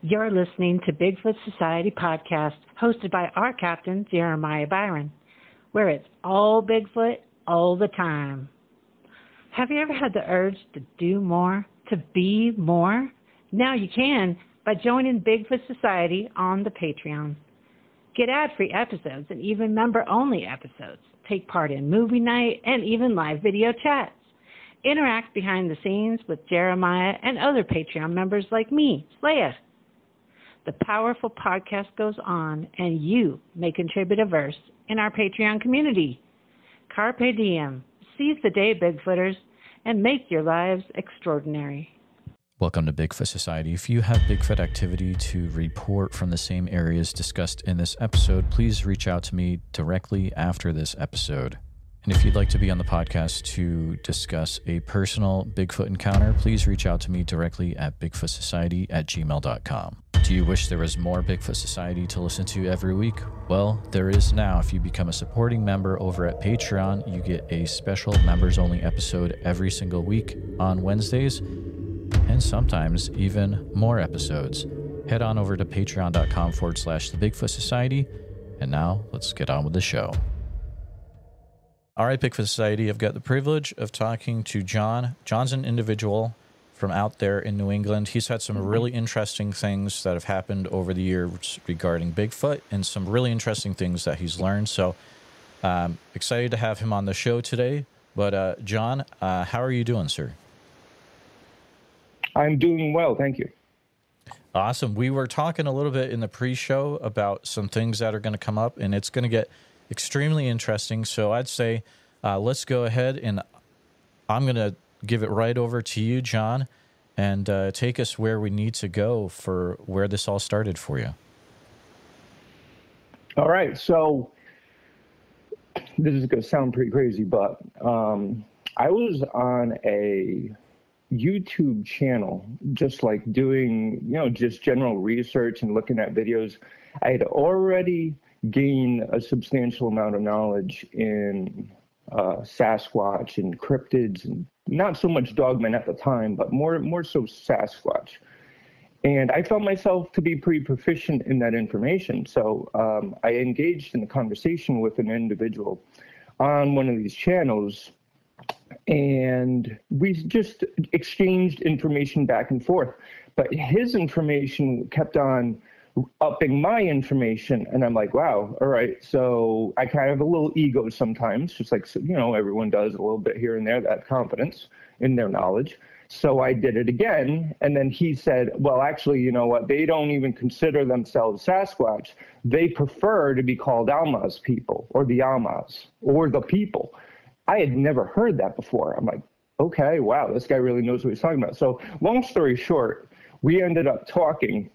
You're listening to Bigfoot Society podcast, hosted by our captain, Jeremiah Byron, where it's all Bigfoot all the time. Have you ever had the urge to do more, to be more? Now you can by joining Bigfoot Society on the Patreon. Get ad-free episodes and even member-only episodes. Take part in movie night and even live video chats. Interact behind the scenes with Jeremiah and other Patreon members like me, Leia. The powerful podcast goes on, and you may contribute a verse in our Patreon community. Carpe diem. Seize the day, Bigfooters, and make your lives extraordinary. Welcome to Bigfoot Society. If you have Bigfoot activity to report from the same areas discussed in this episode, please reach out to me directly after this episode. And if you'd like to be on the podcast to discuss a personal Bigfoot encounter, please reach out to me directly at bigfootsociety@gmail.com. Do you wish there was more Bigfoot Society to listen to every week? Well, there is now. If you become a supporting member over at Patreon, you get a special members-only episode every single week on Wednesdays, and sometimes even more episodes. Head on over to patreon.com/The Bigfoot Society. And now let's get on with the show. All right, Bigfoot Society, I've got the privilege of talking to John. John's an individual from out there in New England. He's had some really interesting things that have happened over the years regarding Bigfoot and some really interesting things that he's learned. So excited to have him on the show today. But John, how are you doing, sir? I'm doing well, thank you. Awesome. We were talking a little bit in the pre-show about some things that are going to come up, and it's going to get extremely interesting. So I'd say let's go ahead, and I'm going to give it right over to you, John, and take us where we need to go for where this all started for you. All right, so this is going to sound pretty crazy, but I was on a YouTube channel, just like doing, just general research and looking at videos. I had already gained a substantial amount of knowledge in Sasquatch and cryptids, and not so much Dogmen at the time, but more so Sasquatch. And I felt myself to be pretty proficient in that information. So I engaged in a conversation with an individual on one of these channels, and we just exchanged information back and forth. But his information kept on upping my information, and I'm like, wow, all right. So I kind of have a little ego sometimes, just like, everyone does a little bit here and there, that confidence in their knowledge. So I did it again, and then he said, well, actually, you know what? They don't even consider themselves Sasquatch. They prefer to be called Almas people, or the Almas, or the people. I had never heard that before. I'm like, okay, wow, this guy really knows what he's talking about. So long story short, we ended up talking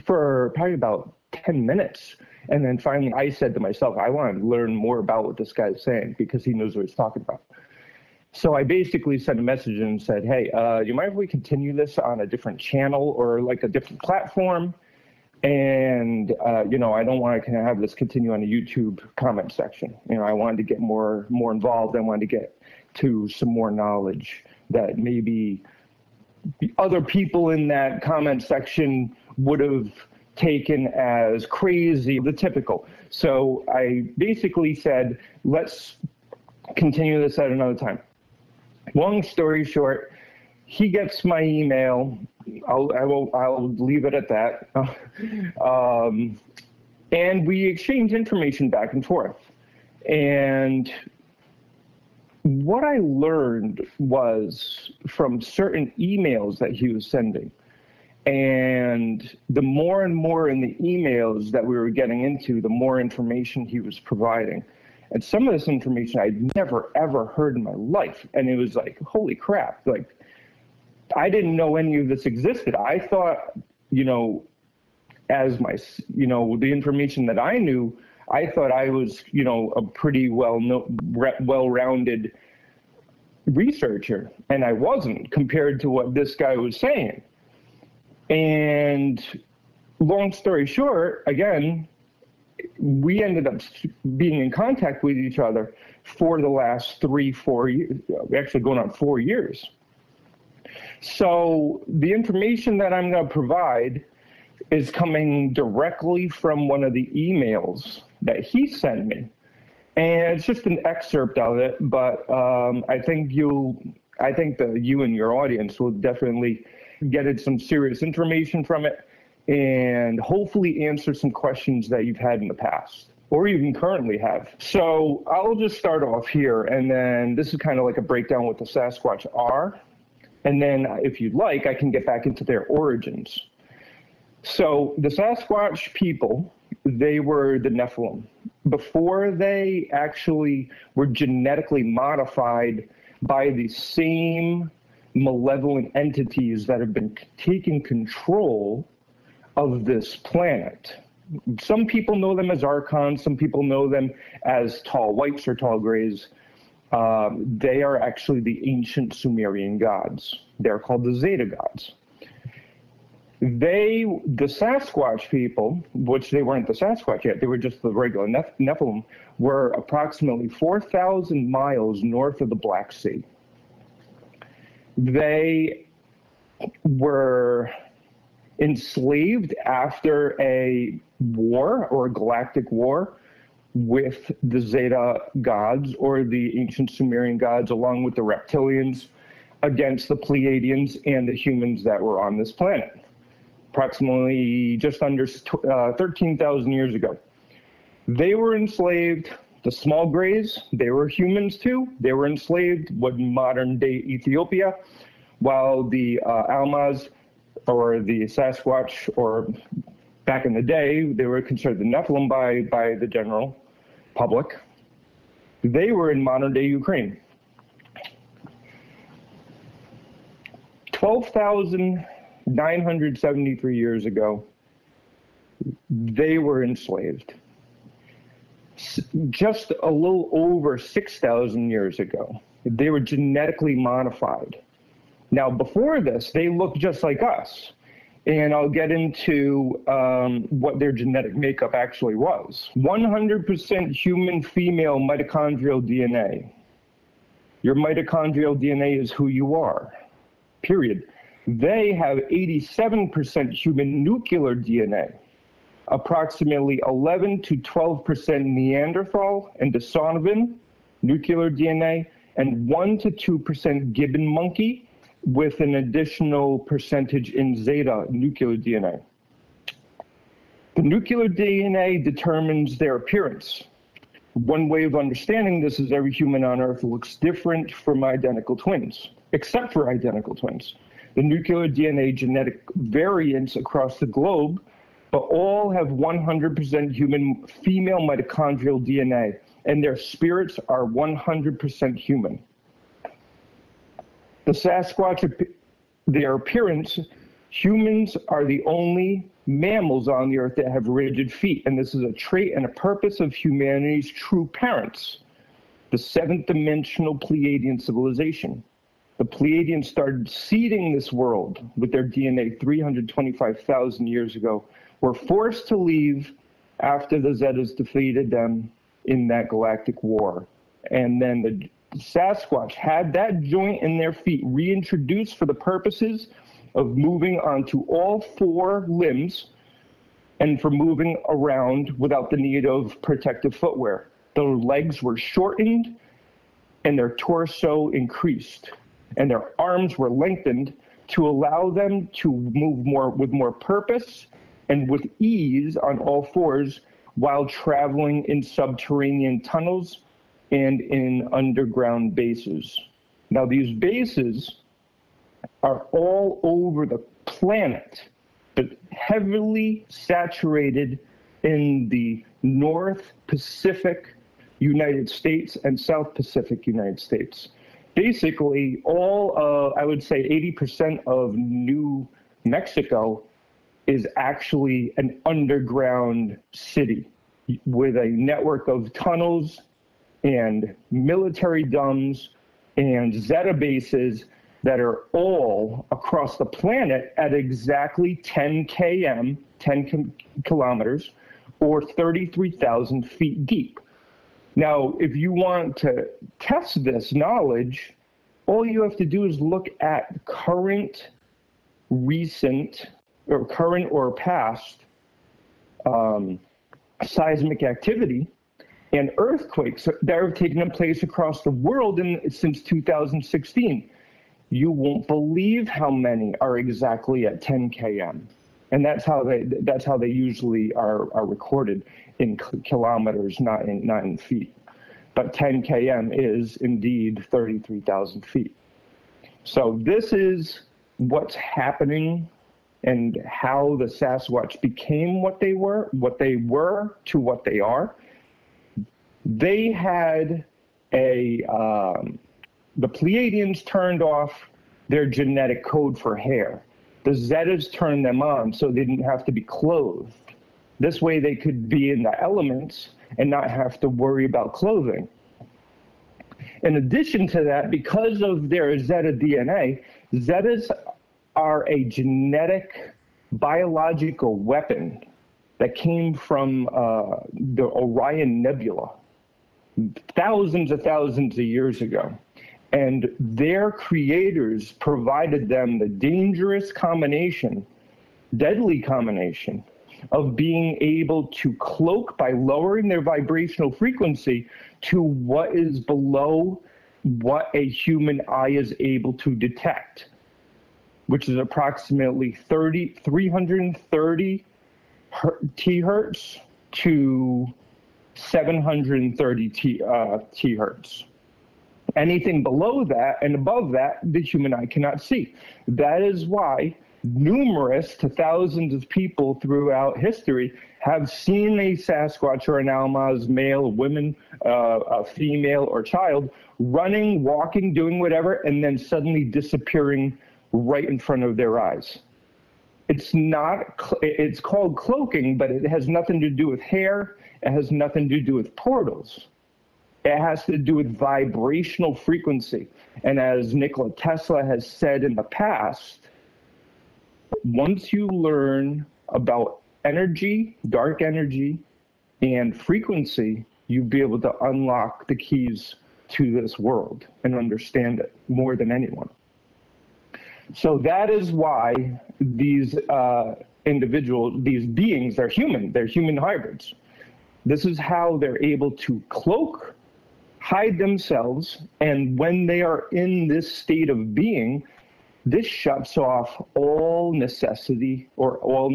for probably about 10 minutes. And then finally I said to myself, I want to learn more about what this guy's saying because he knows what he's talking about. So I basically sent a message and said, hey, you mind if we continue this on a different channel or like a different platform? And, I don't want to kind of have this continue on the YouTube comment section. I wanted to get more involved. I wanted to get to some more knowledge that maybe other people in that comment section would have taken as crazy, the typical. So I basically said, let's continue this at another time. Long story short, he gets my email. I'll leave it at that. And we exchange information back and forth. And what I learned was from certain emails that he was sending, and the more and more in the emails that we were getting into, the more information he was providing. And some of this information I'd never, ever heard in my life. And it was like, holy crap. Like, I didn't know any of this existed. I thought, as my, the information that I knew, I thought I was, a pretty well-rounded researcher. And I wasn't, compared to what this guy was saying. And long story short, again, we ended up being in contact with each other for the last 3-4 years, actually going on 4 years. So the information that I'm going to provide is coming directly from one of the emails that he sent me. And it's just an excerpt of it, but I think that you and your audience will definitely get some serious information from it and hopefully answer some questions that you've had in the past or even currently have. So I'll just start off here, and then this is kind of like a breakdown what the Sasquatch are. And then if you'd like, I can get back into their origins. So the Sasquatch people, they were the Nephilim. Before they actually were genetically modified by the same malevolent entities that have been taking control of this planet. Some people know them as archons, some people know them as tall whites or tall grays. They are actually the ancient Sumerian gods. They're called the Zeta gods. The Sasquatch people, which they weren't the Sasquatch yet, they were just the regular Nephilim, were approximately 4,000 miles north of the Black Sea. They were enslaved after a war or a galactic war with the Zeta gods or the ancient Sumerian gods, along with the reptilians, against the Pleiadians and the humans that were on this planet, approximately just under 13,000 years ago. They were enslaved. The small grays, they were humans too. They were enslaved in modern day Ethiopia, while the Almas or the Sasquatch, or back in the day, they were considered the Nephilim by the general public. They were in modern day Ukraine. 12,973 years ago, they were enslaved. Just a little over 6,000 years ago, they were genetically modified. Now, before this, they looked just like us. And I'll get into what their genetic makeup actually was. 100% human female mitochondrial DNA. Your mitochondrial DNA is who you are, period. They have 87% human nuclear DNA, approximately 11 to 12% Neanderthal and Denisovanan nuclear DNA, and 1 to 2% gibbon monkey, with an additional percentage in Zeta nuclear DNA. The nuclear DNA determines their appearance. One way of understanding this is every human on Earth looks different from identical twins, except for identical twins. The nuclear DNA genetic variants across the globe, but all have 100% human female mitochondrial DNA, and their spirits are 100% human. The Sasquatch, their appearance, humans are the only mammals on the earth that have rigid feet, and this is a trait and a purpose of humanity's true parents, the seventh dimensional Pleiadian civilization. The Pleiadians started seeding this world with their DNA 325,000 years ago, were forced to leave after the Zetas defeated them in that galactic war. And then the Sasquatch had that joint in their feet reintroduced for the purposes of moving onto all four limbs and for moving around without the need of protective footwear. Their legs were shortened and their torso increased, and their arms were lengthened to allow them to move with more purpose and with ease on all fours while traveling in subterranean tunnels and in underground bases. Now, these bases are all over the planet, but heavily saturated in the North Pacific United States and South Pacific United States. Basically, I would say 80% of New Mexico is actually an underground city with a network of tunnels and military domes and Zeta bases that are all across the planet at exactly 10 kilometers, or 33,000 feet deep. Now, if you want to test this knowledge, all you have to do is look at current, recent or current or past seismic activity and earthquakes that have taken place across the world since 2016. You won't believe how many are exactly at 10 km. And that's how they usually are recorded in kilometers, not in feet. But 10 km is indeed 33,000 feet. So this is what's happening and how the Sasquatch became what they were to what they are. They had the Pleiadians turned off their genetic code for hair. The Zetas turned them on so they didn't have to be clothed. This way they could be in the elements and not have to worry about clothing. In addition to that, because of their Zeta DNA, Zetas are a genetic biological weapon that came from the Orion Nebula thousands of years ago. And their creators provided them the dangerous combination, deadly combination, of being able to cloak by lowering their vibrational frequency to what is below what a human eye is able to detect, which is approximately 330 T-hertz to 730 T-hertz. Anything below that and above that, the human eye cannot see. That is why numerous to thousands of people throughout history have seen a Sasquatch or an Almas, male, woman, a female or child, running, walking, doing whatever, and then suddenly disappearing right in front of their eyes. It's called cloaking, but it has nothing to do with hair. It has nothing to do with portals. It has to do with vibrational frequency. And as Nikola Tesla has said in the past, once you learn about energy, dark energy, and frequency, you'll be able to unlock the keys to this world and understand it more than anyone. So that is why these individuals, these beings, they're human hybrids. This is how they're able to cloak, hide themselves, and when they are in this state of being, this shuts off all necessity or all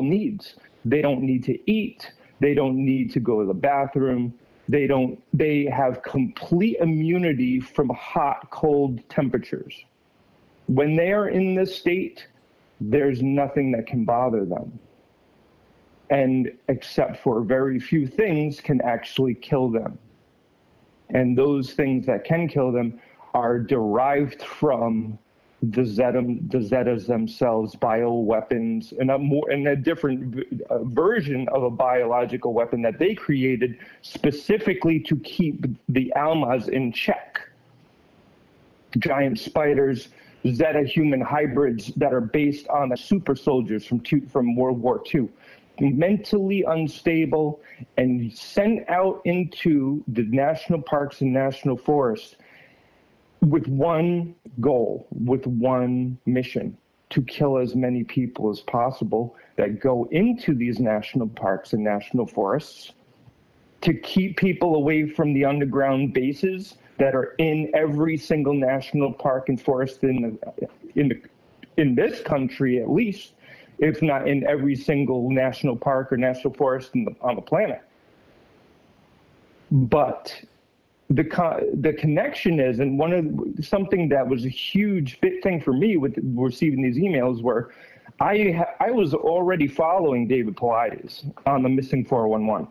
needs. They don't need to eat. They don't need to go to the bathroom. They have complete immunity from hot, cold temperatures. When they are in this state, there's nothing that can bother them. And except for very few things can actually kill them. And those things that can kill them are derived from the Zetas themselves, bioweapons, and a different version of a biological weapon that they created specifically to keep the Almas in check. Giant spiders, Zeta human hybrids that are based on the super soldiers from World War II, mentally unstable and sent out into the national parks and national forests with one goal, with one mission, to kill as many people as possible that go into these national parks and national forests, to keep people away from the underground bases that are in every single national park and forest in this country, at least, if not in every single national park or national forest on the planet. But the connection is, and something that was a huge big thing for me with receiving these emails were, I was already following David Paulides on the Missing 411.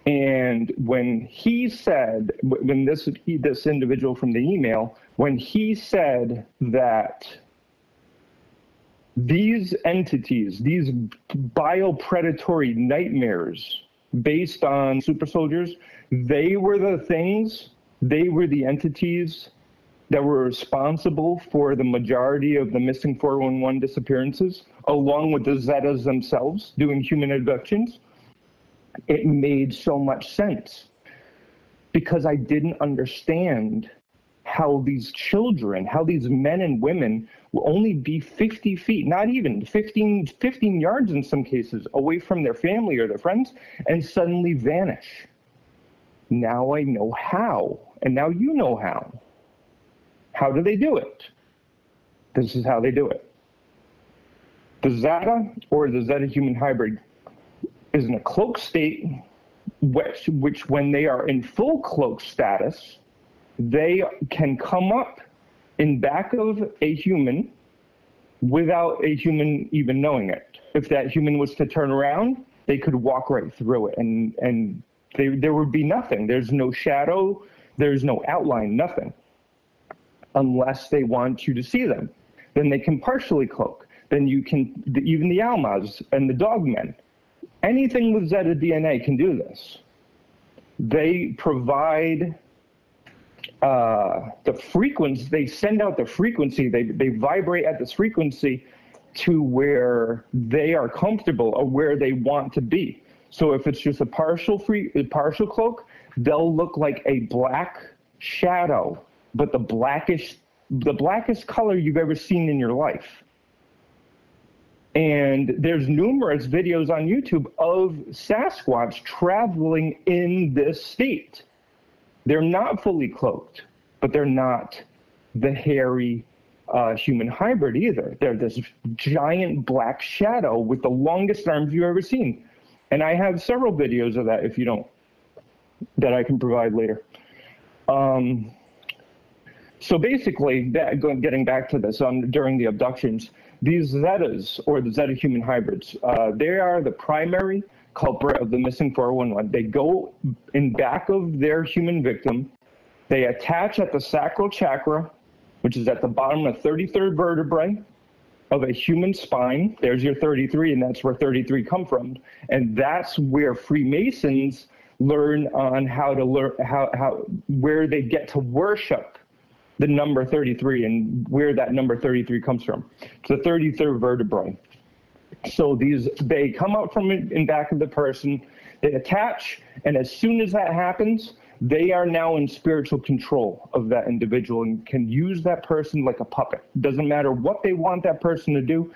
And when he said, when this individual from the email, when he said that these entities, these biopredatory nightmares based on super soldiers, they were the entities that were responsible for the majority of the missing 411 disappearances, along with the Zetas themselves doing human abductions. It made so much sense because I didn't understand how these children, how these men and women will only be 50 feet, not even 15 yards in some cases, away from their family or their friends, and suddenly vanish. Now I know how, and now you know how. How do they do it? This is how they do it. The Zeta, or the Zeta-human hybrid, is in a cloaked state, which when they are in full cloak status, they can come up in back of a human without a human even knowing it. If that human was to turn around, they could walk right through it, and there would be nothing. There's no shadow, there's no outline, nothing, unless they want you to see them. Then they can partially cloak. Then you can, even the Almas and the Dogmen, anything with Zeta DNA can do this. They provide the frequency, they send out the frequency, they vibrate at this frequency to where they are comfortable or where they want to be. So if it's just a partial cloak, they'll look like a black shadow, but the blackest color you've ever seen in your life. And there's numerous videos on YouTube of Sasquatch traveling in this state. They're not fully cloaked, but they're not the hairy human hybrid either. They're this giant black shadow with the longest arms you've ever seen. And I have several videos of that if you don't, that I can provide later. So basically, getting back to this, during the abductions, these Zetas, or the Zeta human hybrids, they are the primary culprit of the missing 411. They go in back of their human victim. They attach at the sacral chakra, which is at the bottom of the 33rd vertebrae of a human spine. There's your 33, and that's where 33 come from. And that's where Freemasons learn on where they get to worship the number 33 and where that number 33 comes from. It's the 33rd vertebrae. So they come out from in back of the person, they attach, and as soon as that happens, they are now in spiritual control of that individual and can use that person like a puppet. Doesn't matter what they want that person to do.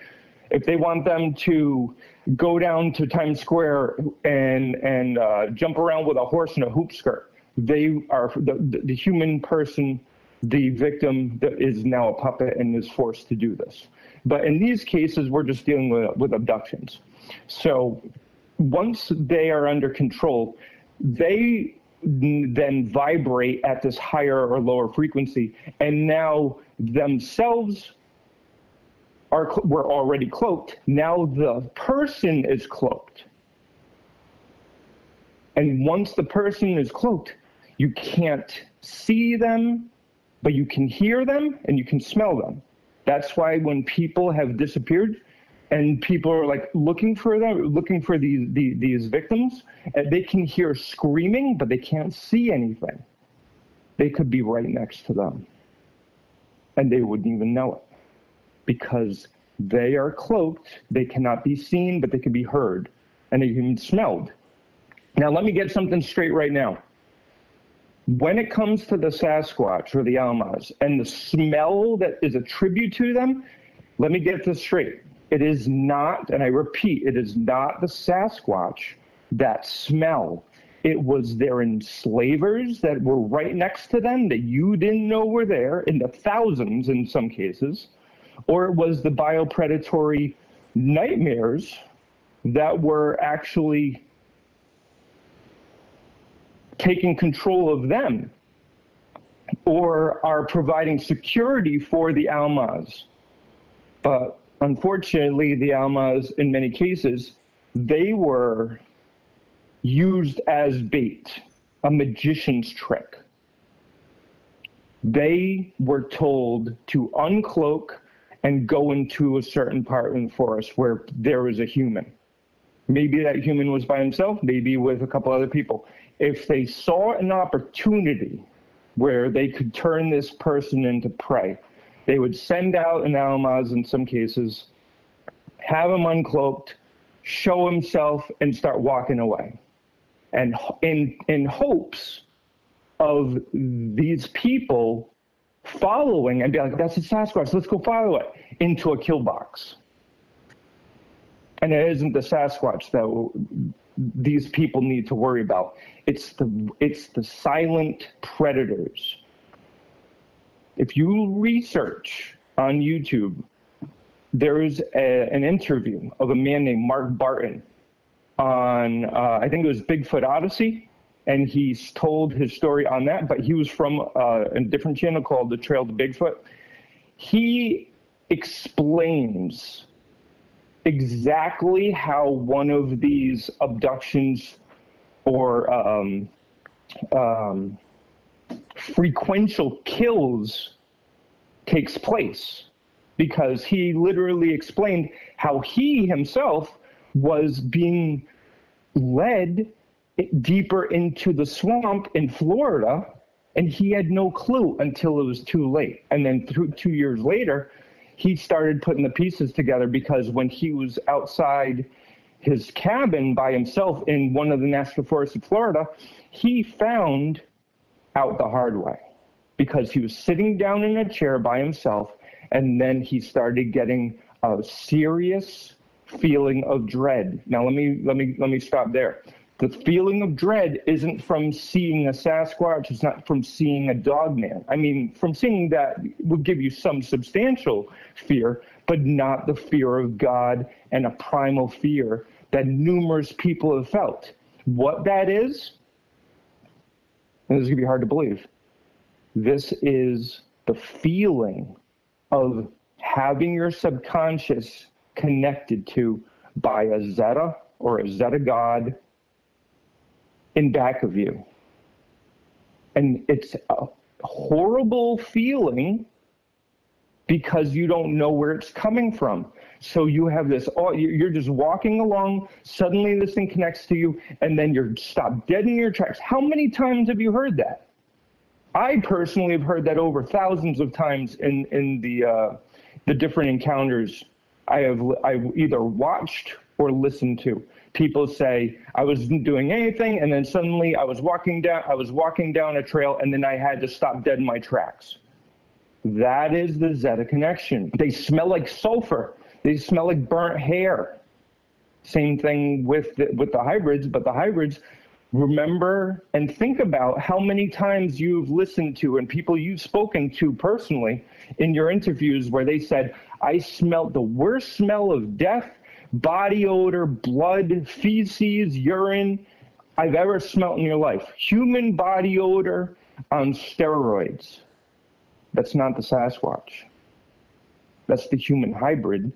If they want them to go down to Times Square and jump around with a horse and a hoop skirt, they are the human person, the victim, that is now a puppet and is forced to do this. But in these cases, we're just dealing with abductions. So once they are under control, they then vibrate at this higher or lower frequency, and now themselves were already cloaked. Now the person is cloaked. And once the person is cloaked, you can't see them, but you can hear them and you can smell them. That's why when people have disappeared and people are like looking for these victims, and they can hear screaming, but they can't see anything. They could be right next to them, and they wouldn't even know it because they are cloaked. They cannot be seen, but they can be heard, and they can be smelled. Now, let me get something straight right now. When it comes to the Sasquatch or the Almas and the smell that is attributed to them, let me get this straight. It is not, and I repeat, it is not the Sasquatch that smell. It was their enslavers that were right next to them that you didn't know were there, in the thousands in some cases, or it was the biopredatory nightmares that were actually taking control of them, or are providing security for the Almas. But unfortunately, the Almas, in many cases, they were used as bait, a magician's trick. They were told to uncloak and go into a certain part in the forest where there was a human. Maybe that human was by himself, maybe with a couple other people. If they saw an opportunity where they could turn this person into prey, they would send out an Almas in some cases, have him uncloaked, show himself, and start walking away. And in hopes of these people following and be like, that's a Sasquatch, let's go follow it, into a kill box. And it isn't the Sasquatch that these people need to worry about. It's the silent predators. If you research on YouTube, there is an interview of a man named Mark Barton on, I think it was Bigfoot Odyssey, and he's told his story on that, but he was from a different channel called The Trail to Bigfoot. He explains exactly how one of these abductions or frequential kills takes place, because he literally explained how he himself was being led deeper into the swamp in Florida, and he had no clue until it was too late. And then 2 years later, he started putting the pieces together, because when he was outside his cabin by himself in one of the national forests of Florida, he found out the hard way, because he was sitting down in a chair by himself, and then he started getting a serious feeling of dread. Now let me stop there. The feeling of dread isn't from seeing a Sasquatch. It's not from seeing a Dogman. I mean, from seeing that would give you some substantial fear, but not the fear of God and a primal fear that numerous people have felt. What that is, and this is going to be hard to believe, this is the feeling of having your subconscious connected to by a Zeta or a Zeta God in back of you. And it's a horrible feeling because you don't know where it's coming from. So you have this, you're just walking along, suddenly this thing connects to you, and then you're stopped dead in your tracks. How many times have you heard that? I personally have heard that over thousands of times in the different encounters I've either watched or listened to. People say, I wasn't doing anything, and then suddenly I was walking down a trail, and then I had to stop dead in my tracks. That is the Zeta connection. They smell like sulfur. They smell like burnt hair. Same thing with the hybrids, but the hybrids, remember and think about how many times you've listened to and people you've spoken to personally in your interviews where they said, I smelled the worst smell of death, body odor, blood, feces, urine I've ever smelled in your life. Human body odor on steroids. That's not the Sasquatch. That's the human hybrid,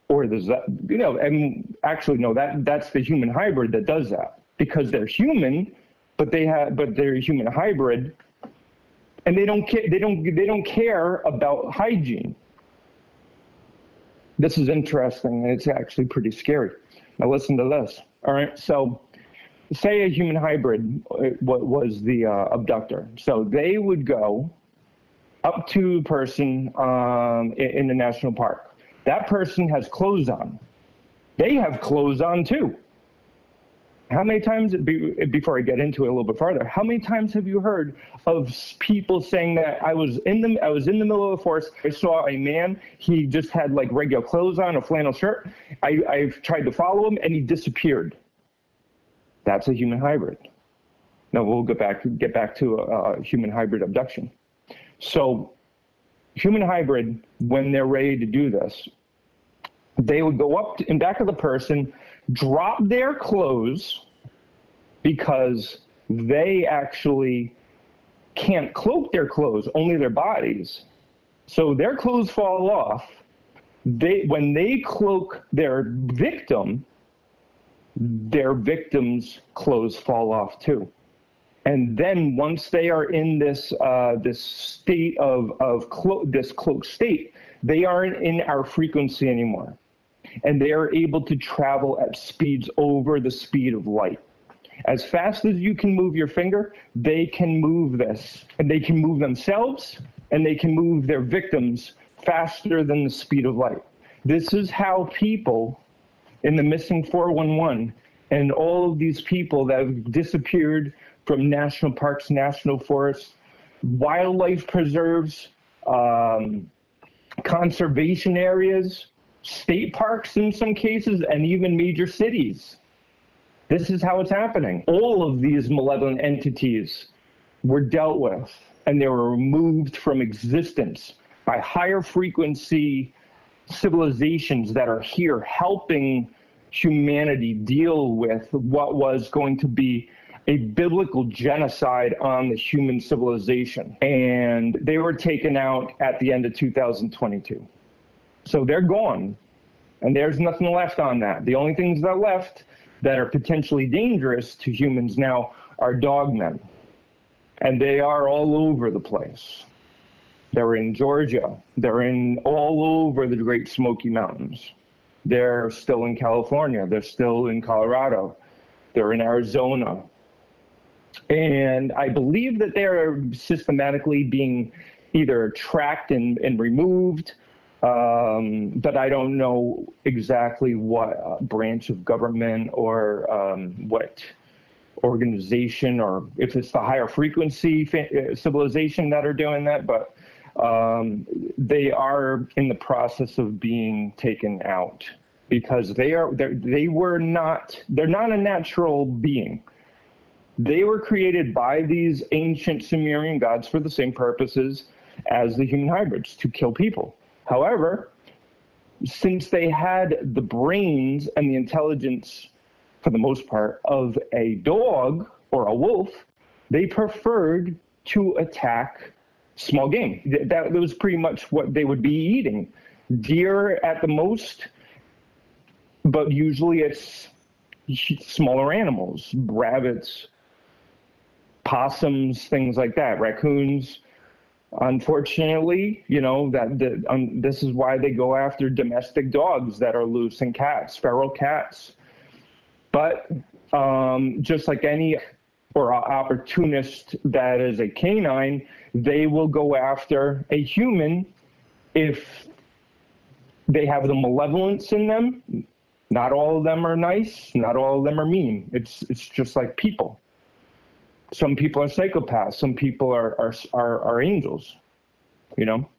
or and actually no, that's the human hybrid that does that, because they're human, but they're a human hybrid, and they don't care about hygiene. This is interesting, and it's actually pretty scary. Now listen to this. All right, so say a human hybrid was the abductor. So they would go up to a person in the national park. That person has clothes on. They have clothes on too. How many times, before I get into it a little bit farther, how many times have you heard of people saying that I was in the middle of the forest, I saw a man, he just had like regular clothes on, a flannel shirt, I've tried to follow him and he disappeared. That's a human hybrid. Now we'll get back to a human hybrid abduction. So human hybrid, when they're ready to do this, they would go up in back of the person, drop their clothes, because they actually can't cloak their clothes, only their bodies. So their clothes fall off. When they cloak their victim, their victim's clothes fall off too. And then once they are in this state this cloaked state, they aren't in our frequency anymore. And they are able to travel at speeds over the speed of light. As fast as you can move your finger, they can move this. And they can move themselves, and they can move their victims faster than the speed of light. This is how people in the missing 411 and all of these people that have disappeared from national parks, national forests, wildlife preserves, conservation areas, state parks in some cases, and even major cities. This is how it's happening. All of these malevolent entities were dealt with, and they were removed from existence by higher frequency civilizations that are here helping humanity deal with what was going to be a biblical genocide on the human civilization. And they were taken out at the end of 2022. So they're gone, and there's nothing left on that. The only things that are left that are potentially dangerous to humans now are dogmen. And they are all over the place. They're in Georgia. They're in all over the Great Smoky Mountains. They're still in California. They're still in Colorado. They're in Arizona. And I believe that they're systematically being either tracked and removed, but I don't know exactly what branch of government or what organization, or if it's the higher frequency civilization that are doing that, but they are in the process of being taken out because they're not a natural being. They were created by these ancient Sumerian gods for the same purposes as the human hybrids, to kill people. However, since they had the brains and the intelligence, for the most part, of a dog or a wolf, they preferred to attack small game. That was pretty much what they would be eating. Deer at the most, but usually it's smaller animals, rabbits, possums, things like that, raccoons. Unfortunately, this is why they go after domestic dogs that are loose, and cats, feral cats. But just like any opportunist that is a canine, they will go after a human if they have the malevolence in them. Not all of them are nice. Not all of them are mean. It's just like people. Some people are psychopaths. Some people are angels,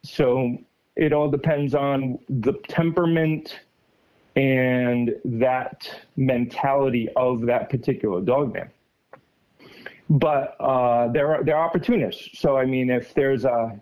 So it all depends on the temperament and that mentality of that particular dogman. But they're opportunists. So, I mean, if there's a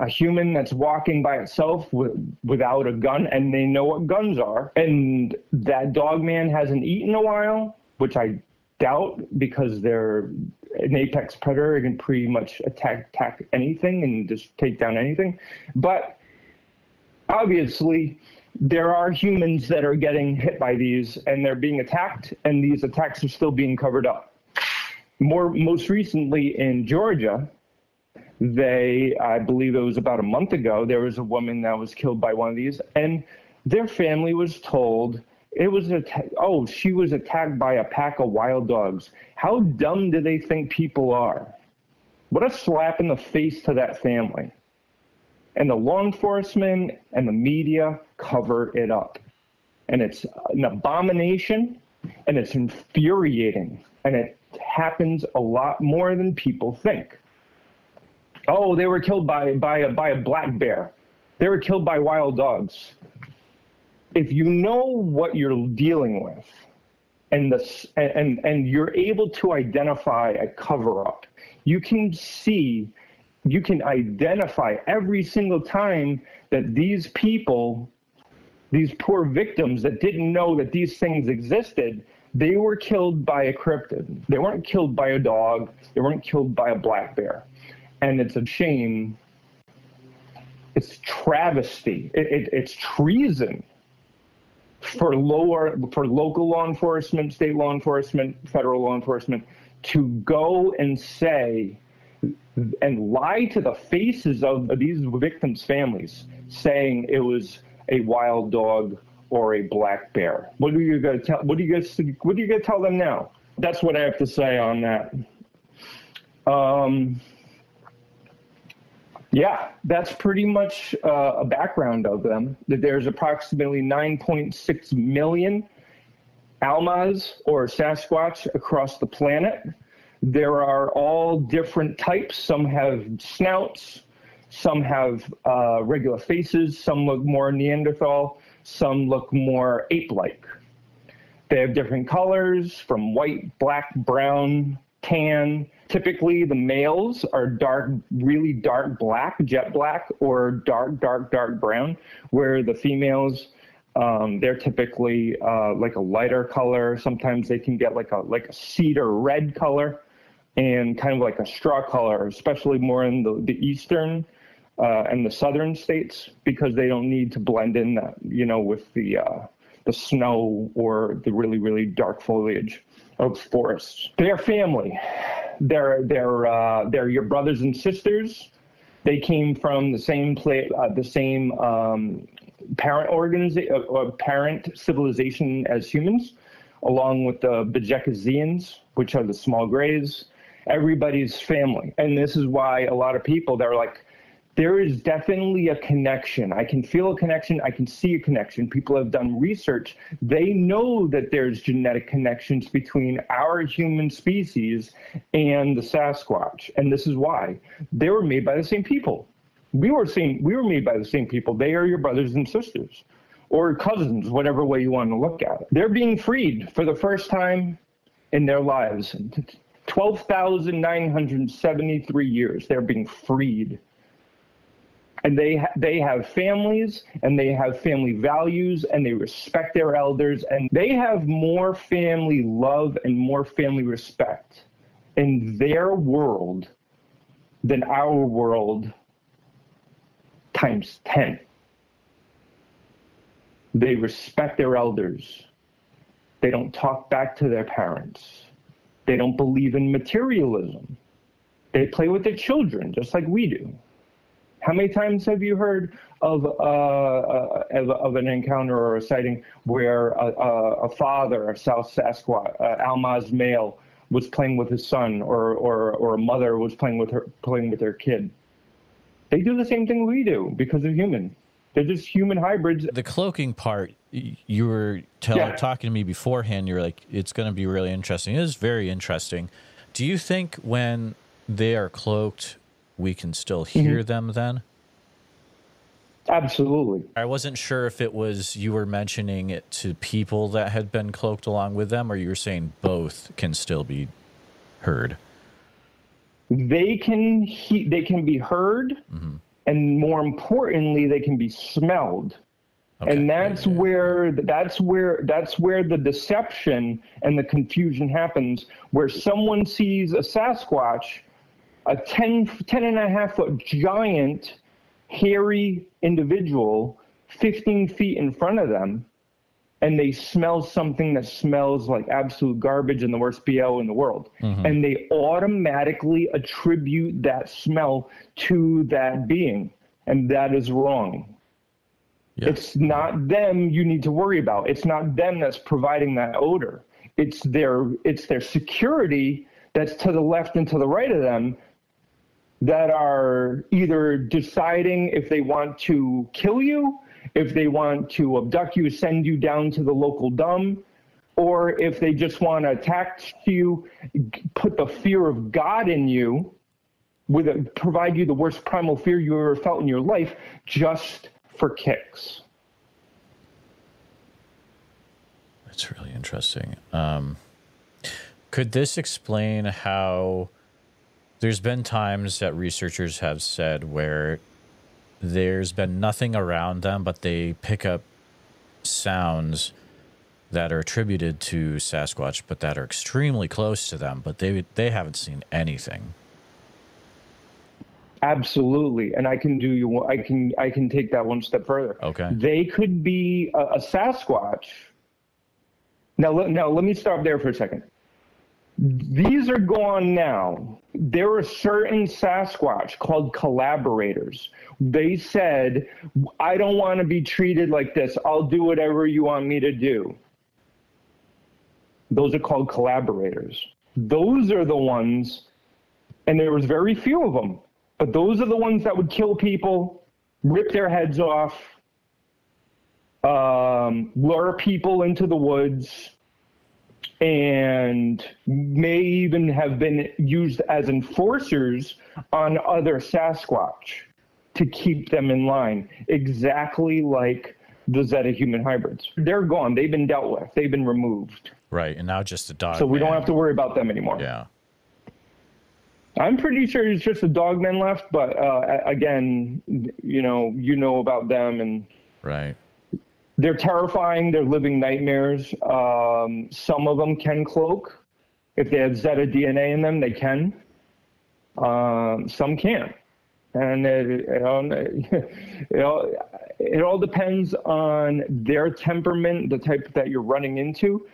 human that's walking by itself without a gun, and they know what guns are, and that dogman hasn't eaten in a while, which I doubt, because they're an apex predator, can pretty much attack anything and just take down anything. But obviously, there are humans that are getting hit by these, and they're being attacked, and these attacks are still being covered up. Most recently in Georgia, I believe it was about a month ago, there was a woman that was killed by one of these, and their family was told she was attacked by a pack of wild dogs. How dumb do they think people are? What a slap in the face to that family. And the law enforcement and the media cover it up. And it's an abomination, and it's infuriating, and it happens a lot more than people think. Oh, they were killed by a black bear. They were killed by wild dogs. If you know what you're dealing with, and you're able to identify a cover-up, you can identify every single time that these people, these poor victims that didn't know that these things existed, they were killed by a cryptid. They weren't killed by a dog. They weren't killed by a black bear. And it's a shame. It's travesty. It's treason for local law enforcement, state law enforcement, federal law enforcement to go and say and lie to the faces of these victims' families, saying it was a wild dog or a black bear. What are you going to tell? What are you going to tell them now? That's what I have to say on that. Yeah, that's pretty much a background of them. That there's approximately 9.6 million Almas or Sasquatch across the planet. There are all different types. Some have snouts, Some have regular faces. Some look more Neanderthal. Some look more ape-like. They have different colors, from white, black, brown, tan. Typically, the males are dark, really dark black, jet black, or dark brown, where the females, they're typically like a lighter color. Sometimes they can get like a cedar red color and kind of like a straw color, especially more in the eastern and the southern states, because they don't need to blend in that, with the snow or the really, really dark foliage of forests. They're family. They're your brothers and sisters. They came from the same parent organization or parent civilization as humans, along with the Bajekazians, which are the small grays. Everybody's family. And this is why a lot of people, they're like, there is definitely a connection. I can feel a connection. I can see a connection. People have done research. They know that there's genetic connections between our human species and the Sasquatch. And this is why. They were made by the same people. We were made by the same people. They are your brothers and sisters, or cousins, whatever way you want to look at it. They're being freed for the first time in their lives. 12,973 years, they're being freed. And they have families, and they have family values, and they respect their elders, and they have more family love and more family respect in their world than our world times 10. They respect their elders. They don't talk back to their parents. They don't believe in materialism. They play with their children just like we do. How many times have you heard of an encounter or a sighting where a father, a South Sasquatch, Almas male, was playing with his son, or a mother was playing with their kid? They do the same thing we do because they're human. They're just human hybrids. The cloaking part, you were talking to me beforehand. You're like, it's going to be really interesting. It is very interesting. Do you think when they are cloaked, we can still hear them then? Absolutely. I wasn't sure if it was you were mentioning it to people that had been cloaked along with them, or you were saying both can still be heard. They can be heard, and more importantly, they can be smelled. Okay. And that's where the deception and the confusion happens, where someone sees a Sasquatch, a 10 and a half foot giant, hairy individual 15 feet in front of them, and they smell something that smells like absolute garbage and the worst BO in the world. And they automatically attribute that smell to that being. And that is wrong. Yeah. It's not them you need to worry about. It's not them that's providing that odor. It's their security that's to the left and to the right of them that are either deciding if they want to kill you, if they want to abduct you, send you down to the local dump, or if they just want to attack you, put the fear of God in you, provide you the worst primal fear you ever felt in your life, just for kicks. That's really interesting. Could this explain how there's been times that researchers have said where there's been nothing around them, but they pick up sounds that are attributed to Sasquatch, but that are extremely close to them, but they haven't seen anything? Absolutely, and I can take that one step further. Okay, they could be a Sasquatch. Now let me stop there for a second. These are gone now. There are certain Sasquatch called collaborators. They said, I don't want to be treated like this. I'll do whatever you want me to do. Those are called collaborators. Those are the ones, and there was very few of them, but those are the ones that would kill people, rip their heads off, lure people into the woods, and may even have been used as enforcers on other Sasquatch. to keep them in line, exactly like the Zeta human hybrids. They're gone. They've been dealt with. They've been removed. Right, and now just a dog. So we don't have to worry about them anymore. Yeah. I'm pretty sure it's just the Dogmen left, but again, you know about them, and right. They're terrifying. They're living nightmares. Some of them can cloak. If they have Zeta DNA in them, they can. Some can't. And it all depends on their temperament, the type that you're running into.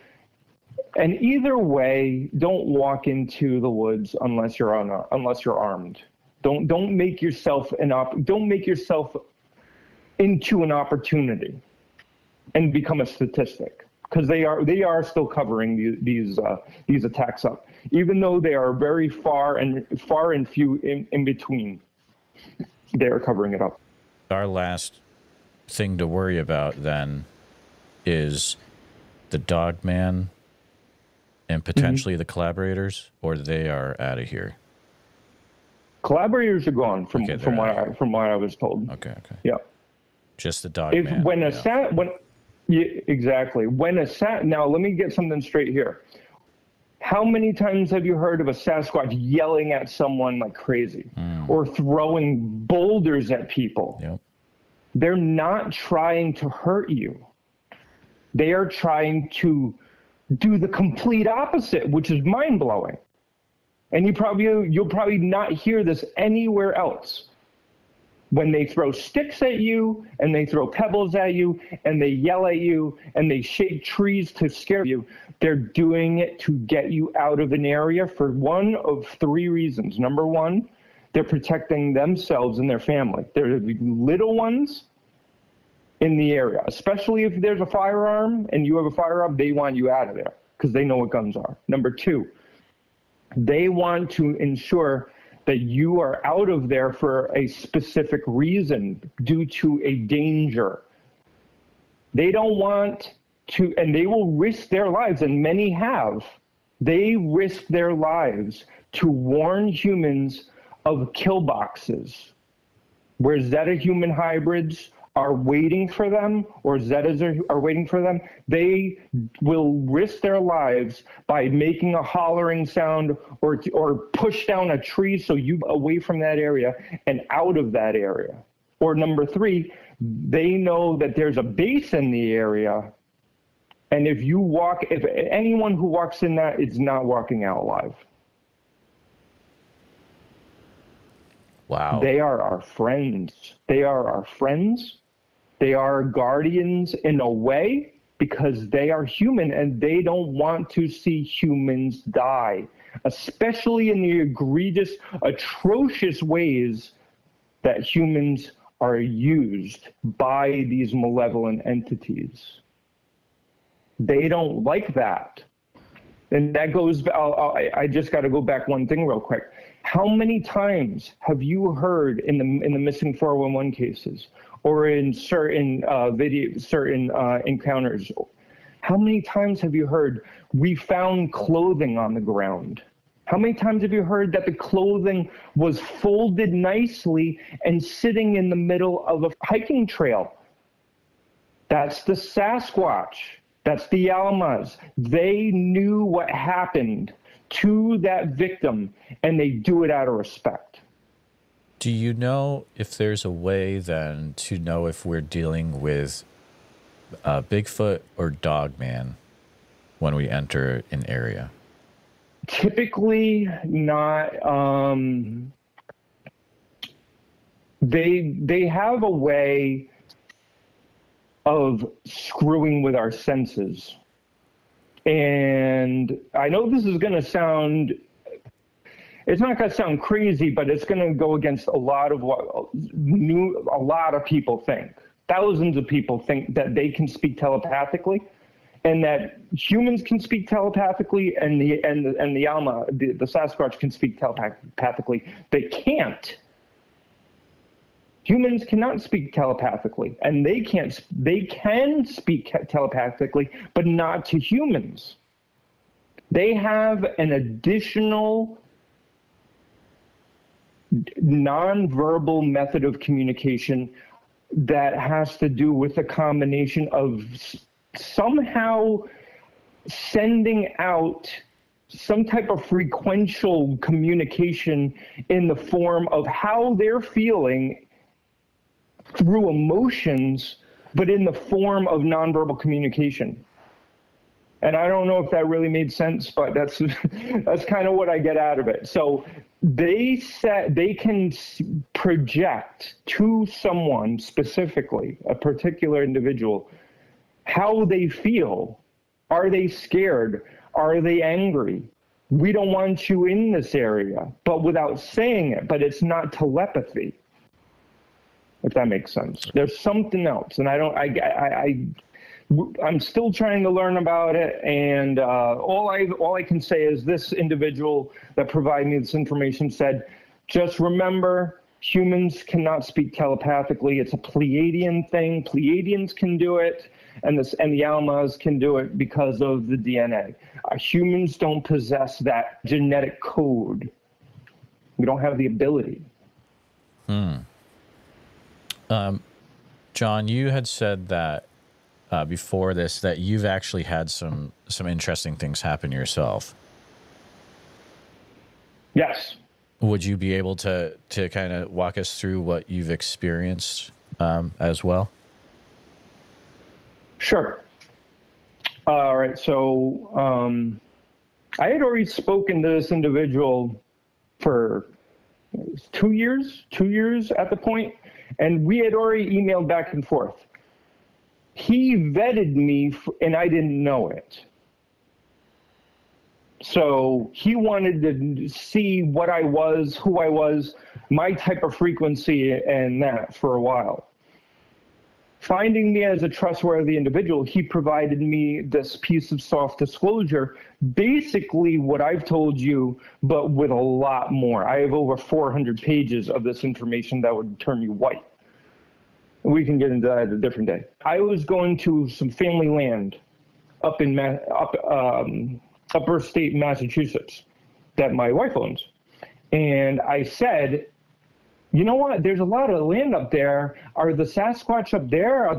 And either way, don't walk into the woods unless you're armed. Don't make yourself into an opportunity and become a statistic, because they are still covering these attacks up, even though they are very far and few in between. They are covering it up. Our last thing to worry about then is the Dogman and potentially the collaborators, or they are out of here. Collaborators are gone from what I was told. Okay. Yeah. Just the Dogman. Exactly. Now let me get something straight here. How many times have you heard of a Sasquatch yelling at someone like crazy or throwing boulders at people? Yep. They're not trying to hurt you. They are trying to do the complete opposite, which is mind-blowing. And you'll probably not hear this anywhere else. When they throw sticks at you, and they throw pebbles at you, and they yell at you, and they shake trees to scare you, they're doing it to get you out of an area for one of three reasons. Number one, they're protecting themselves and their family. They're the little ones in the area, especially if there's a firearm and you have a firearm, they want you out of there because they know what guns are. Number two, they want to ensure that you are out of there for a specific reason due to a danger. They don't want to, and they will risk their lives, and many have. They risk their lives to warn humans of kill boxes where Zeta human hybrids are waiting for them, or Zetas are waiting for them. They will risk their lives by making a hollering sound or push down a tree so you away from that area and out of that area. Or number three, they know that there's a base in the area, and if anyone who walks in that is not walking out alive. Wow. They are our friends. They are our friends. They are guardians in a way because they are human and they don't want to see humans die, especially in the egregious, atrocious ways that humans are used by these malevolent entities. They don't like that. And that goes, I just got to go back one thing real quick. How many times have you heard in the missing 411 cases or in certain encounters, how many times have you heard we found clothing on the ground? How many times have you heard that the clothing was folded nicely and sitting in the middle of a hiking trail? That's the Sasquatch. That's the Almas. They knew what happened to that victim, and they do it out of respect. Do you know if there's a way then to know if we're dealing with Bigfoot or Dogman when we enter an area? Typically not. They have a way of screwing with our senses. And I know this is going to sound, it's not going to sound crazy, but it's going to go against a lot of what a lot of people think. Thousands of people think that they can speak telepathically, and that humans can speak telepathically, and the Alma, the Sasquatch can speak telepathically. They can't. Humans cannot speak telepathically, and they can speak telepathically, but not to humans. They have an additional nonverbal method of communication that has to do with a combination of somehow sending out some type of frequential communication in the form of how they're feeling through emotions, but in the form of nonverbal communication. And I don't know if that really made sense, but that's kind of what I get out of it. So they can project to someone specifically, a particular individual, how they feel. Are they scared? Are they angry? We don't want you in this area, but without saying it. But it's not telepathy, if that makes sense. There's something else, and I'm still trying to learn about it, and all I can say is this individual that provided me this information said, just remember, humans cannot speak telepathically. It's a Pleiadian thing. Pleiadians can do it, and the Almas can do it because of the DNA. Humans don't possess that genetic code. We don't have the ability. John, you had said that before this that you've actually had some interesting things happen yourself. Yes. Would you be able to kind of walk us through what you've experienced as well? Sure. All right. So I had already spoken to this individual for 2 years at the point, and we had already emailed back and forth. He vetted me, and I didn't know it. So he wanted to see what I was, who I was, my type of frequency, and that for a while. Finding me as a trustworthy individual, he provided me this piece of soft disclosure, basically what I've told you, but with a lot more. I have over 400 pages of this information that would turn you white. We can get into that a different day. I was going to some family land up in upper state Massachusetts that my wife owns. And I said, you know what? There's a lot of land up there. Are the Sasquatch up there?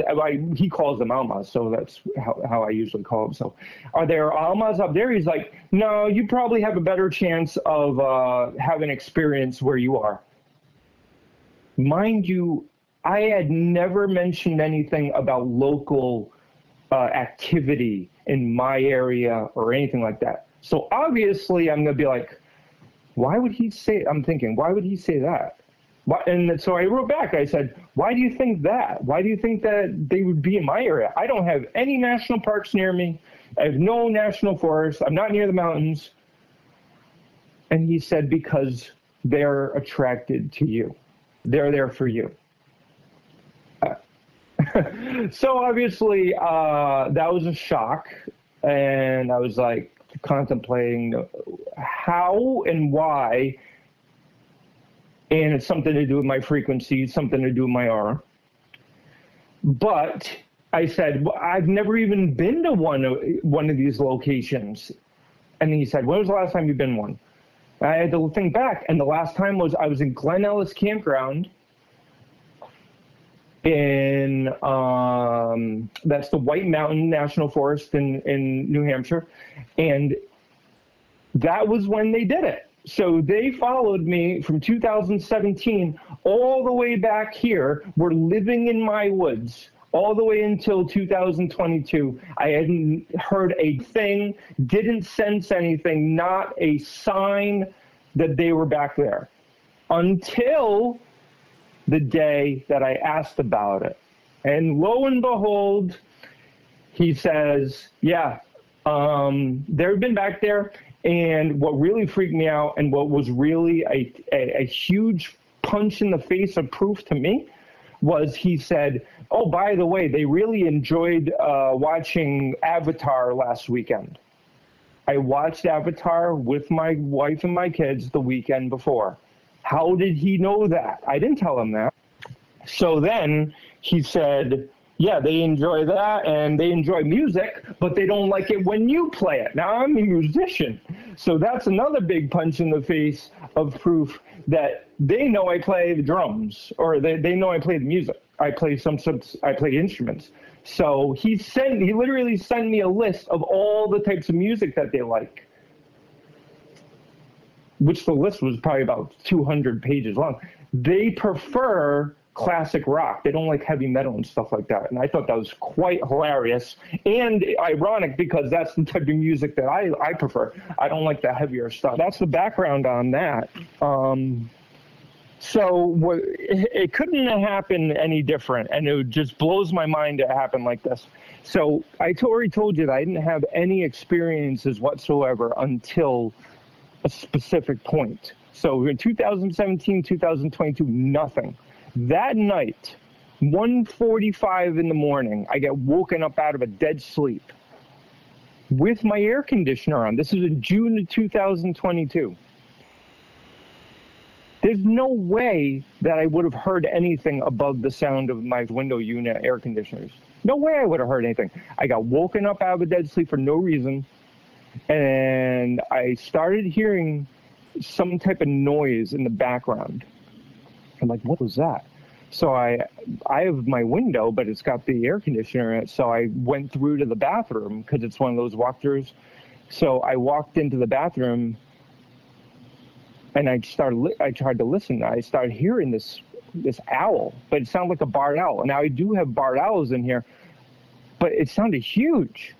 He calls them Almas, so that's how I usually call them. So are there Almas up there? He's like, no, you probably have a better chance of having experience where you are. Mind you, I had never mentioned anything about local activity in my area or anything like that. So obviously I'm going to be like, why would he say, I'm thinking, why would he say that? And so I wrote back, I said, why do you think that? Why do you think that they would be in my area? I don't have any national parks near me. I have no national forests. I'm not near the mountains. And he said, because they're attracted to you. They're there for you. So obviously that was a shock, and I was like contemplating how and why, and it's something to do with my frequency, something to do with my aura. But I said, well, I've never even been to one of these locations. And he said, when was the last time you've been one? I had to think back, and the last time was I was in Glen Ellis Campground in that's the White Mountain National Forest in New Hampshire, and that was when they did it. So they followed me from 2017 all the way back here. We're living in my woods all the way until 2022. I hadn't heard a thing, didn't sense anything, not a sign that they were back there until the day that I asked about it. And lo and behold, he says, yeah, they've been back there. And what really freaked me out, and what was really a huge punch in the face of proof to me, was he said, oh, by the way, they really enjoyed watching Avatar last weekend. I watched Avatar with my wife and my kids the weekend before. How did he know that? I didn't tell him that. So then he said, Yeah, they enjoy that, and they enjoy music, but they don't like it when you play it. Now, I'm a musician, so that's another big punch in the face of proof that they know I play the drums, or they know I play the music. I play instruments. So he literally sent me a list of all the types of music that they like, which the list was probably about 200 pages long. They prefer classic rock. They don't like heavy metal and stuff like that. And I thought that was quite hilarious and ironic, because that's the type of music that I prefer. I don't like the heavier stuff. That's the background on that. So it couldn't have happened any different, and it just blows my mind to happen like this. So I already told you that I didn't have any experiences whatsoever until a specific point. So in 2017, 2022, nothing. That night, 1:45 in the morning, I get woken up out of a dead sleep with my air conditioner on. This is in June of 2022. There's no way that I would have heard anything above the sound of my window unit air conditioners. No way I would have heard anything. I got woken up out of a dead sleep for no reason, and I started hearing some type of noise in the background. I'm like, what was that? So I have my window, but it's got the air conditioner in it. So I went through to the bathroom, because it's one of those walkthroughs. So I walked into the bathroom, and I tried to listen. I started hearing this owl, but it sounded like a barred owl. Now I do have barred owls in here, but it sounded huge.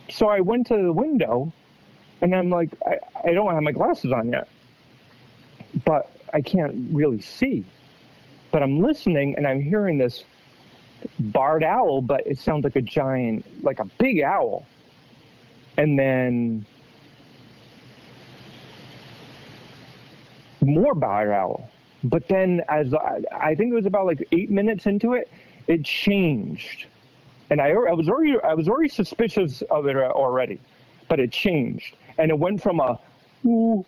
So I went to the window, and I'm like, I don't have my glasses on yet, but I can't really see. But I'm listening, and I'm hearing this barred owl, but it sounds like a giant, like a big owl. And then more barred owl. But then as I think it was about like 8 minutes into it, it changed. And I was already suspicious of it already, but it changed. And it went from a woo,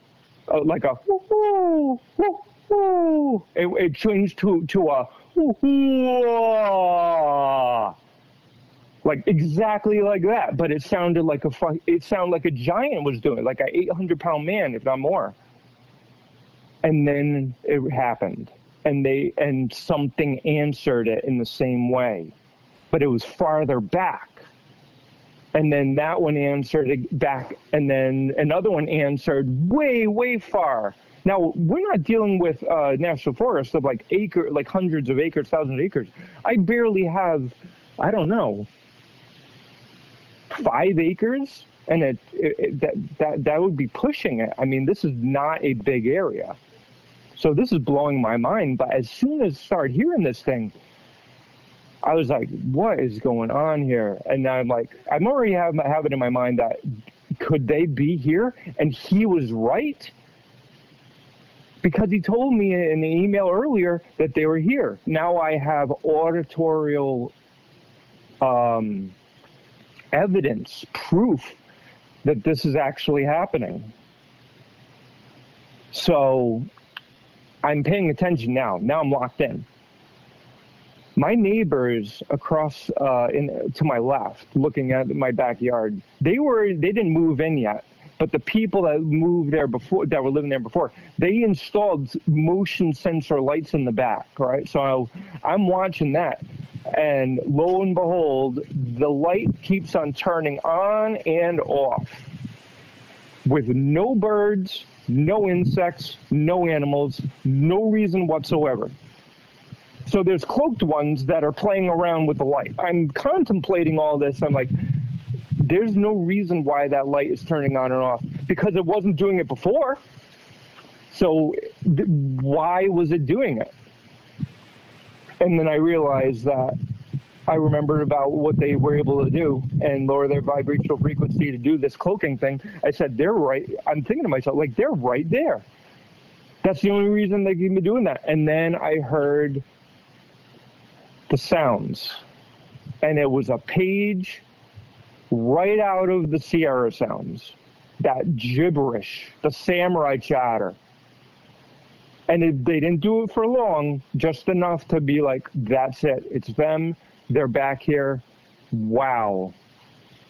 like a woo, woo, woo. It changed to a woo, woo, like exactly like that. But it sounded like a giant was doing it, like an 800-pound man, if not more. And then it happened, and something answered it in the same way, but it was farther back. And then that one answered it back, and then another one answered way, way far. Now, we're not dealing with national forests of like hundreds of acres, thousands of acres. I barely have, I don't know, 5 acres, and that would be pushing it. I mean, this is not a big area. So this is blowing my mind. But as soon as I started hearing this thing, I was like, what is going on here? And I'm like, I'm already have it in my mind that could they be here? And he was right, because he told me in the email earlier that they were here. Now I have auditorial evidence, proof that this is actually happening. So I'm paying attention now. Now I'm locked in. My neighbors across to my left, looking at my backyard, they didn't move in yet, but the people that moved there before, that were living there before, they installed motion sensor lights in the back, right? So I'm watching that, and lo and behold, the light keeps on turning on and off with no birds, no insects, no animals, no reason whatsoever. So there's cloaked ones that are playing around with the light. I'm contemplating all this. I'm like, there's no reason why that light is turning on and off, because it wasn't doing it before. So why was it doing it? And then I realized that I remembered about what they were able to do and lower their vibrational frequency to do this cloaking thing. I said, they're right. I'm thinking to myself, like, they're right there. That's the only reason they can be doing that. And then I heard the sounds, and it was a page right out of the Sierra sounds, that gibberish, the samurai chatter. And they didn't do it for long, just enough to be like, that's it. It's them. They're back here. Wow.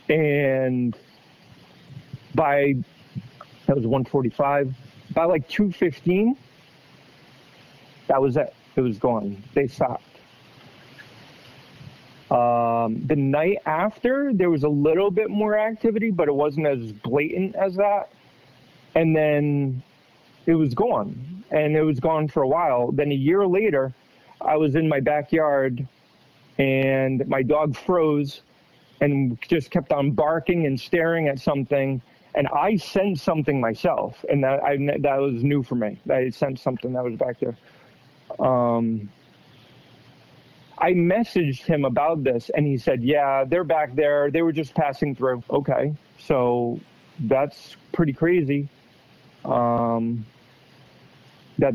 And that was 1:45. By like 2:15, that was it. It was gone. They stopped. The night after, there was a little bit more activity, but it wasn't as blatant as that. And then it was gone. And it was gone for a while. Then a year later, I was in my backyard, and my dog froze and just kept on barking and staring at something. And I sensed something myself, and that was new for me. I sensed something that was back there. I messaged him about this, and he said, yeah, they're back there. They were just passing through. Okay, so that's pretty crazy that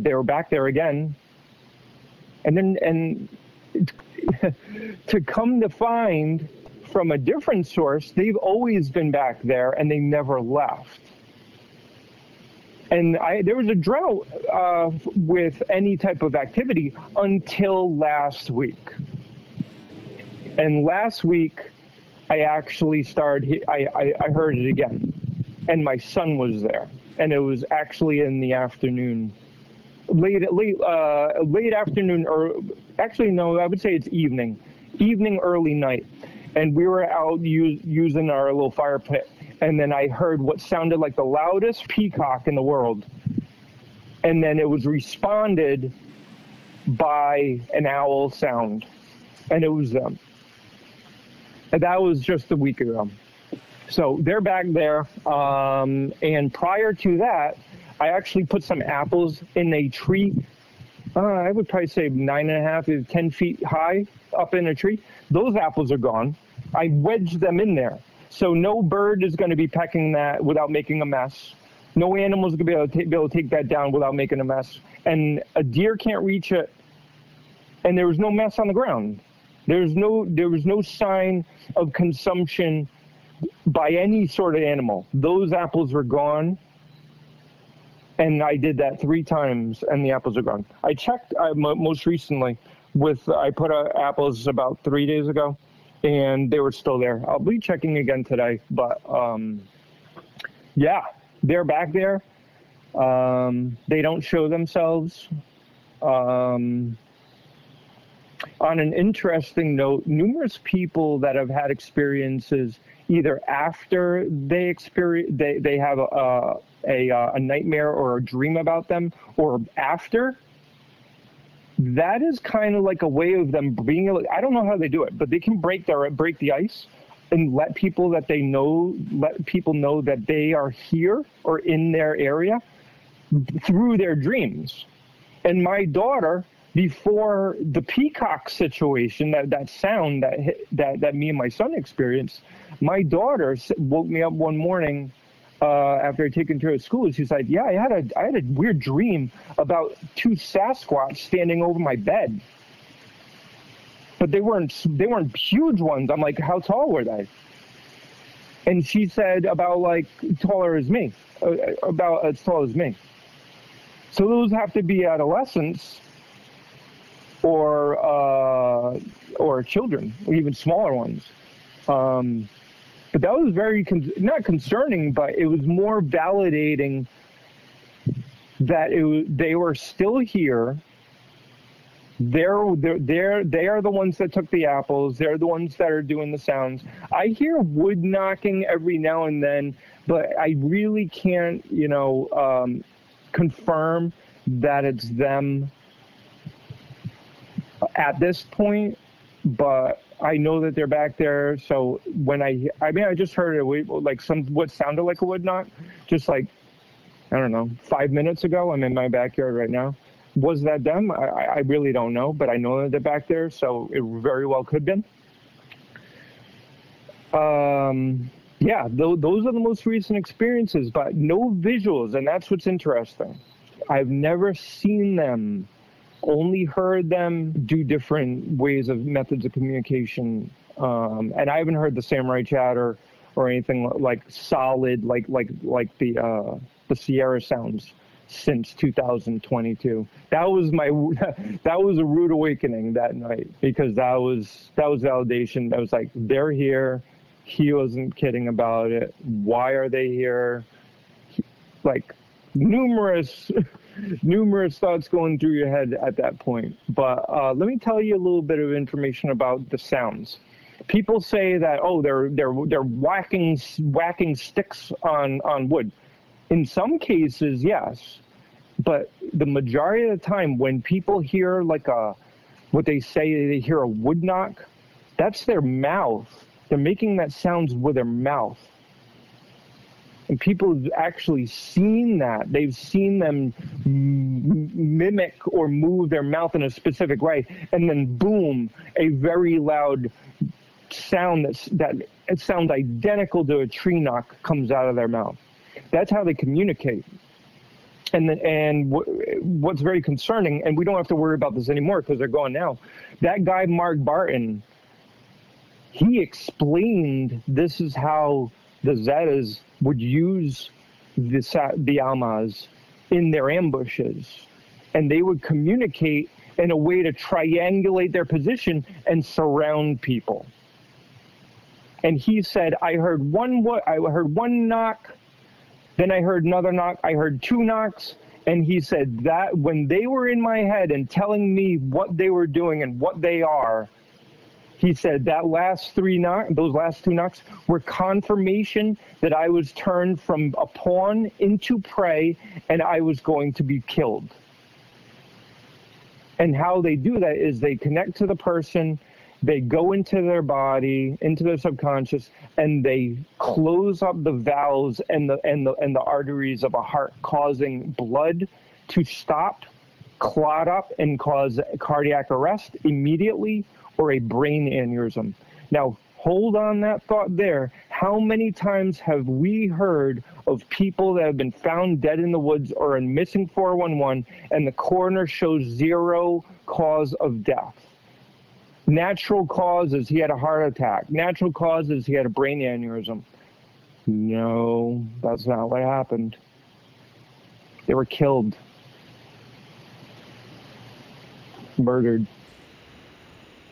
they were back there again. And to come to find from a different source, they've always been back there, and they never left. And there was a drought with any type of activity until last week. And last week, I actually I heard it again. And my son was there. And it was actually in the afternoon. Late afternoon, or actually, no, I would say it's evening, early night. And we were out using our little fire pit. And then I heard what sounded like the loudest peacock in the world. And then it was responded by an owl sound. And it was them. And that was just a week ago. So they're back there. And prior to that, I actually put some apples in a tree. I would probably say 9.5 to 10 feet high up in a tree. Those apples are gone. I wedged them in there. So no bird is going to be pecking that without making a mess. No animal is going to be able to take that down without making a mess. And a deer can't reach it. And there was no mess on the ground. There was no sign of consumption by any sort of animal. Those apples were gone. And I did that 3 times, and the apples are gone. I checked most recently I put apples about 3 days ago, and they were still there. I'll be checking again today, but yeah, they're back there. They don't show themselves. On an interesting note, numerous people that have had experiences either after they have a nightmare or a dream about them, or after, that is kind of like a way of them being able, I don't know how they do it, but they can break the ice and let people know that they are here or in their area through their dreams. And my daughter, before the peacock situation, that sound that me and my son experienced, my daughter woke me up one morning after I taken her to school. She's like, yeah, I had a weird dream about 2 Sasquatch standing over my bed. But they weren't huge ones. I'm like, how tall were they? And she said about like taller as me, about as tall as me. So those have to be adolescents or children, or even smaller ones. But that was very, not concerning, but it was more validating that they were still here. They are the ones that took the apples. They're the ones that are doing the sounds. I hear wood knocking every now and then, but I really can't, confirm that it's them at this point. But I know that they're back there. So when I just heard it like what sounded like a wood knock, just like, I don't know, 5 minutes ago. I'm in my backyard right now. Was that them? I really don't know, but I know that they're back there, so it very well could have been. Yeah, those are the most recent experiences, but no visuals, and that's what's interesting. I've never seen them. Only heard them do different methods of communication, and I haven't heard the samurai chatter or anything like solid, like the Sierra sounds since 2022. That was a rude awakening that night, because that was validation. That was like, they're here. He wasn't kidding about it. Why are they here? Like, numerous thoughts going through your head at that point. But let me tell you a little bit of information about the sounds. People say that, oh, they're whacking sticks on wood. In some cases, yes, but the majority of the time, when people hear like what they say, they hear a wood knock, that's their mouth. They're making that sounds with their mouth. And people have actually seen that. They've seen them mimic or move their mouth in a specific way, and then boom, a very loud sound that it sounds identical to a tree knock comes out of their mouth. That's how they communicate. And what's very concerning, and we don't have to worry about this anymore because they're gone now, that guy Mark Barton, he explained this is how the Zetas would use the Almas in their ambushes. And they would communicate in a way to triangulate their position and surround people. And he said, I heard one knock, then I heard another knock, I heard two knocks, and he said that when they were in my head and telling me what they were doing and what they are, he said those last two knocks were confirmation that I was turned from a pawn into prey and I was going to be killed. And how they do that is they connect to the person, they go into their body, into their subconscious, and they close up the valves and the arteries of a heart, causing blood to stop, clot up, and cause cardiac arrest immediately, or a brain aneurysm. Now, hold on that thought there. How many times have we heard of people that have been found dead in the woods or in missing 411, and the coroner shows zero cause of death? Natural causes, he had a heart attack. Natural causes, he had a brain aneurysm. No, that's not what happened. They were killed. Murdered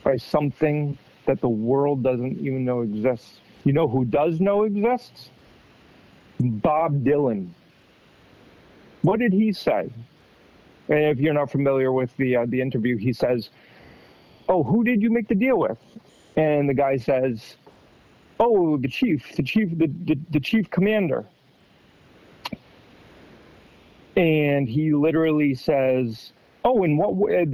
by something that the world doesn't even know exists. You know who does know exists? Bob Dylan. What did he say? And if you're not familiar with the interview, he says, oh, who did you make the deal with? And the guy says, oh, the chief commander. And he literally says, oh, in what way?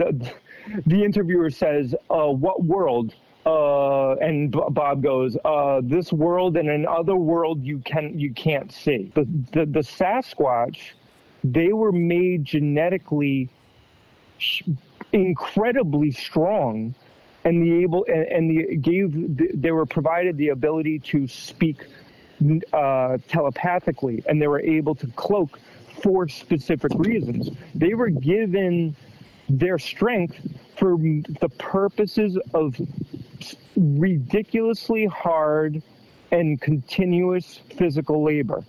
The interviewer says, what world? And Bob goes, this world and another world you can't see. The Sasquatch, they were made genetically incredibly strong, and they were provided the ability to speak telepathically, and they were able to cloak for specific reasons. They were given their strength for the purposes of ridiculously hard and continuous physical labor.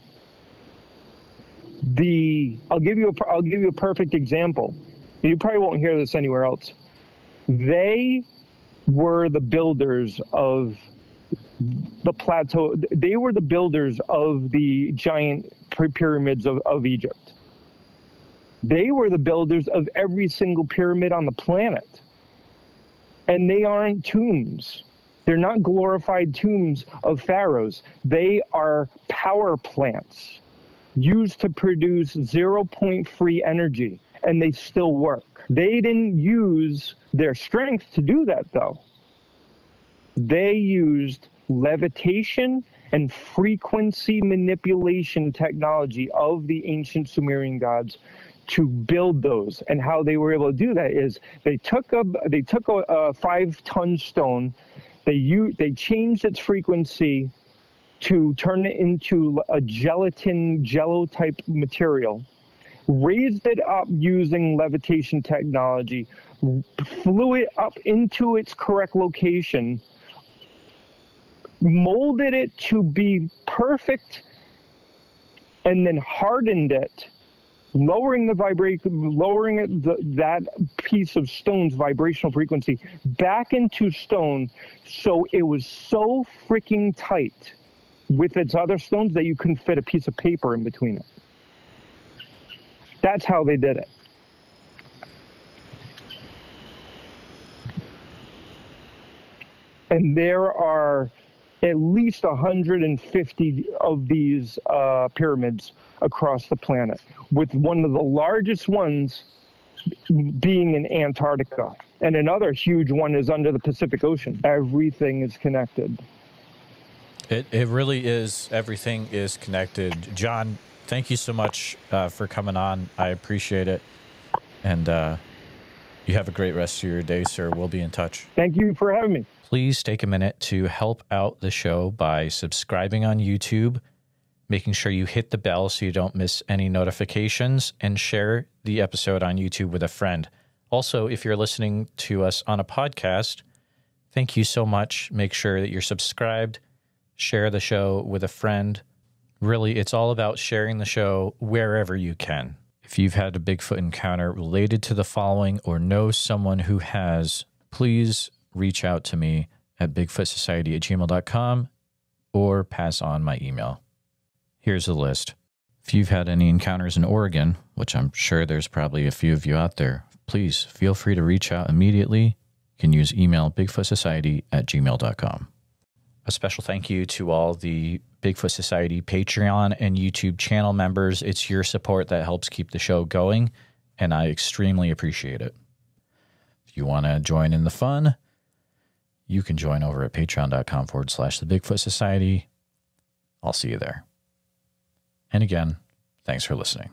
I'll give you a perfect example. You probably won't hear this anywhere else. They were the builders of the plateau. They were the builders of the giant pyramids of Egypt. They were the builders of every single pyramid on the planet. And they aren't tombs. They're not glorified tombs of pharaohs. They are power plants used to produce 0-point free energy, and they still work. They didn't use their strength to do that, though. They used levitation and frequency manipulation technology of the ancient Sumerian gods to build those. And how they were able to do that is they took a 5-ton stone, they changed its frequency to turn it into a jello type material, raised it up using levitation technology, flew it up into its correct location, molded it to be perfect, and then hardened it lowering the vibration, that piece of stone's vibrational frequency back into stone, so it was so freaking tight with its other stones that you couldn't fit a piece of paper in between it. That's how they did it. And there are at least 150 of these pyramids across the planet, with one of the largest ones being in Antarctica. And another huge one is under the Pacific Ocean. Everything is connected. It really is. Everything is connected. John, thank you so much for coming on. I appreciate it. And you have a great rest of your day, sir. We'll be in touch. Thank you for having me. Please take a minute to help out the show by subscribing on YouTube, making sure you hit the bell so you don't miss any notifications, and share the episode on YouTube with a friend. Also, if you're listening to us on a podcast, thank you so much. Make sure that you're subscribed. Share the show with a friend. Really, it's all about sharing the show wherever you can. If you've had a Bigfoot encounter related to the following or know someone who has, please reach out to me at bigfootsociety@gmail.com or pass on my email. Here's a list. If you've had any encounters in Oregon, which I'm sure there's probably a few of you out there, please feel free to reach out immediately. You can use email bigfootsociety@gmail.com. A special thank you to all the Bigfoot Society Patreon and YouTube channel members. It's your support that helps keep the show going, and I extremely appreciate it. If you want to join in the fun, you can join over at patreon.com/The Bigfoot Society. I'll see you there. And again, thanks for listening.